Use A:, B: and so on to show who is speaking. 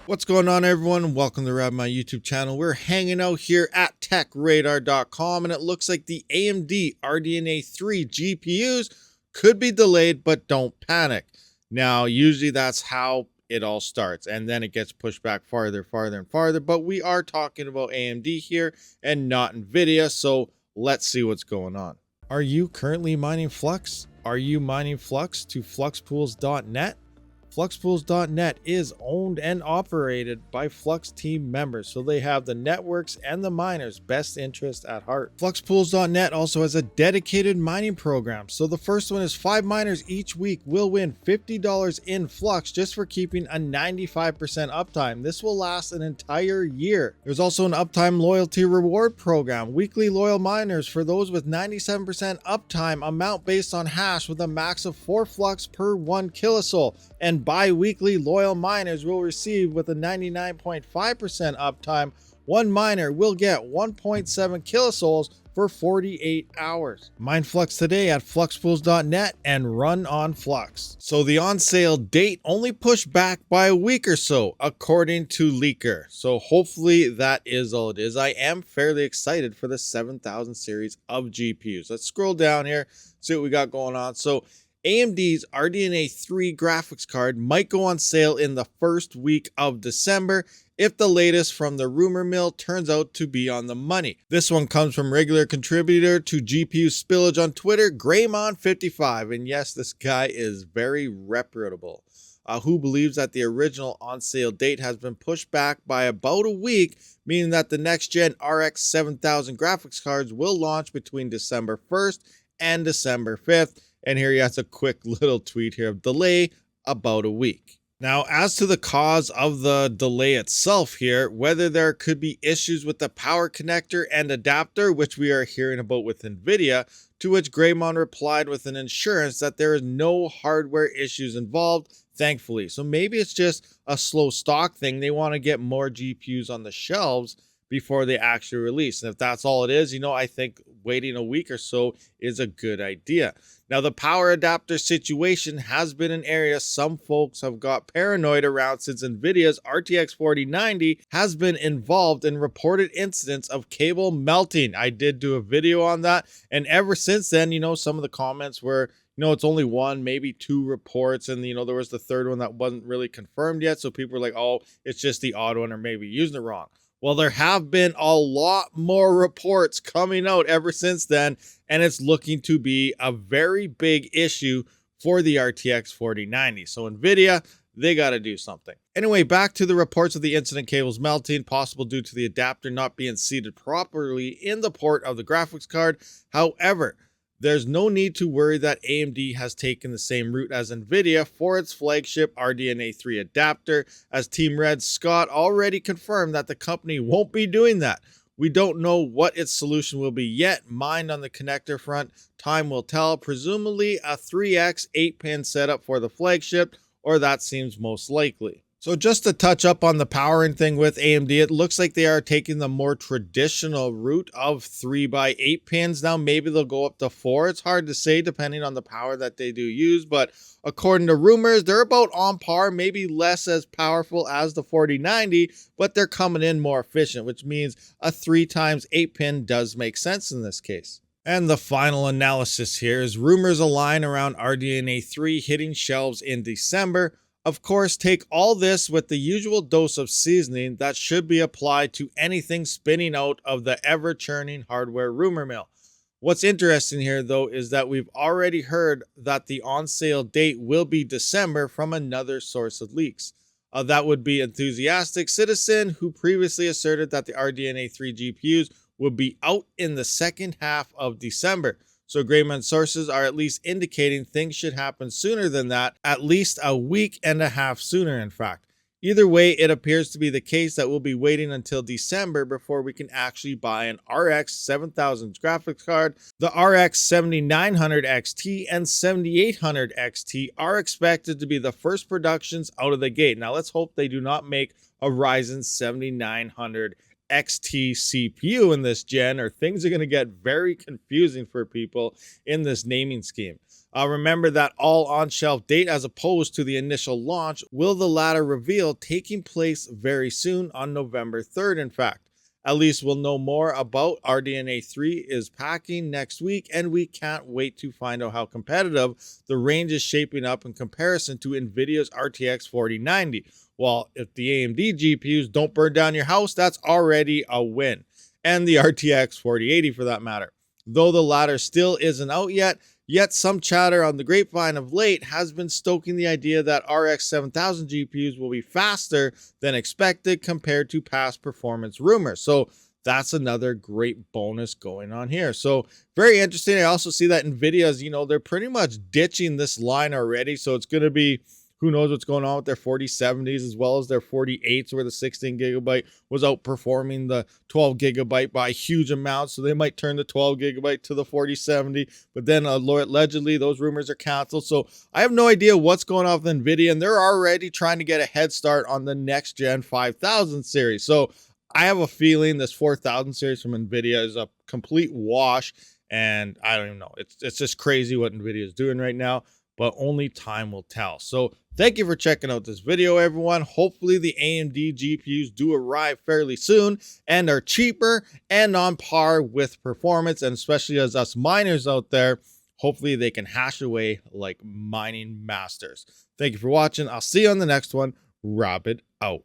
A: What's going on, everyone? Welcome to My YouTube channel. We're hanging out here at techradar.com, and it looks like the AMD RDNA 3 GPUs could be delayed, but don't panic. Now, usually that's how it all starts, and then it gets pushed back farther and farther, but we are talking about AMD here and not NVIDIA, so let's see what's going on. Are you currently mining Flux? Are you mining Flux to fluxpools.net? Fluxpools.net is owned and operated by Flux team members, so they have the networks and the miners' best interest at heart. Fluxpools.net also has a dedicated mining program. So the first one is 5 miners each week will win $50 in Flux just for keeping a 95% uptime. This will last an entire year. There's also an uptime loyalty reward program. Weekly loyal miners for those with 97% uptime amount based on hash with a max of 4 Flux per 1 kilosol. And bi-weekly loyal miners will receive with a 99.5% uptime. One miner will get 1.7 kilosols for 48 hours. Mine Flux today at fluxpools.net and run on Flux. So the on sale date only pushed back by a week or so, according to Leaker. So hopefully that is all it is. I am fairly excited for the 7000 series of GPUs. Let's scroll down here, see what we got going on. So AMD's RDNA 3 graphics card might go on sale in the first week of December if the latest from the rumor mill turns out to be on the money. This one comes from regular contributor to GPU Spillage on Twitter, Greymon55, and yes, this guy is very reputable, who believes that the original on sale date has been pushed back by about a week, meaning that the next gen RX 7000 graphics cards will launch between December 1st and December 5th. And here he has a quick little tweet here of delay about a week. Now, as to the cause of the delay itself here, whether there could be issues with the power connector and adapter, which we are hearing about with NVIDIA, to which Greymon replied with an assurance that there is no hardware issues involved, thankfully. So maybe it's just a slow stock thing. They want to get more GPUs on the shelves before they actually release. And if that's all it is, I think waiting a week or so is a good idea. Now, the power adapter situation has been an area some folks have got paranoid around since NVIDIA's RTX 4090 has been involved in reported incidents of cable melting. I did do a video on that, and ever since then, some of the comments were, it's only one, maybe two reports, and there was the third one that wasn't really confirmed yet, so people were like, oh, it's just the odd one, or maybe using it wrong. Well, there have been a lot more reports coming out ever since then, and it's looking to be a very big issue for the RTX 4090. So NVIDIA, they got to do something. Anyway, back to the reports of the incident cables melting, possible due to the adapter not being seated properly in the port of the graphics card. However, there's no need to worry that AMD has taken the same route as NVIDIA for its flagship RDNA 3 adapter, as Team Red's Scott already confirmed that the company won't be doing that. We don't know what its solution will be yet. Mined on the connector front, time will tell. Presumably a 3x 8-pin setup for the flagship, or that seems most likely. So just to touch up on the powering thing with AMD, it looks like they are taking the more traditional route of 3x8 pins. Now, maybe they'll go up to 4. It's hard to say depending on the power that they do use, but according to rumors, they're about on par, maybe less as powerful as the 4090, but they're coming in more efficient, which means a 3x8 pin does make sense in this case. And the final analysis here is rumors align around RDNA 3 hitting shelves in December. Of course, take all this with the usual dose of seasoning that should be applied to anything spinning out of the ever-churning hardware rumor mill. What's interesting here, though, is that we've already heard that the on-sale date will be December from another source of leaks. That would be Enthusiastic Citizen, who previously asserted that the RDNA 3 GPUs would be out in the second half of December. So Greymon sources are at least indicating things should happen sooner than that, at least a week and a half sooner, in fact. Either way, it appears to be the case that we'll be waiting until December before we can actually buy an RX 7000 graphics card. The RX 7900 XT and 7800 XT are expected to be the first productions out of the gate. Now, let's hope they do not make a Ryzen 7900 XT CPU in this gen, or things are going to get very confusing for people in this naming scheme. Remember that all on-shelf date as opposed to the initial launch, will the latter reveal taking place very soon on November 3rd, in fact. At least we'll know more about RDNA 3 is packing next week, and we can't wait to find out how competitive the range is shaping up in comparison to NVIDIA's RTX 4090. Well, if the AMD GPUs don't burn down your house, that's already a win. And the RTX 4080 for that matter. Though the latter still isn't out yet some chatter on the grapevine of late has been stoking the idea that RX 7000 GPUs will be faster than expected compared to past performance rumors. So that's another great bonus going on here. So very interesting. I also see that NVIDIA's, they're pretty much ditching this line already. So it's going to be, who knows what's going on with their 4070s as well as their 48s, where the 16 gigabyte was outperforming the 12 gigabyte by a huge amount. So they might turn the 12 gigabyte to the 4070, but then allegedly those rumors are canceled. So I have no idea what's going on with NVIDIA, and they're already trying to get a head start on the next gen 5000 series. So I have a feeling this 4000 series from NVIDIA is a complete wash, and I don't even know. It's just crazy what NVIDIA is doing right now, but only time will tell. So thank you for checking out this video, everyone. Hopefully the AMD GPUs do arrive fairly soon and are cheaper and on par with performance, and especially as us miners out there, hopefully they can hash away like mining masters. Thank you for watching. I'll see you on the next one. Rabbit out.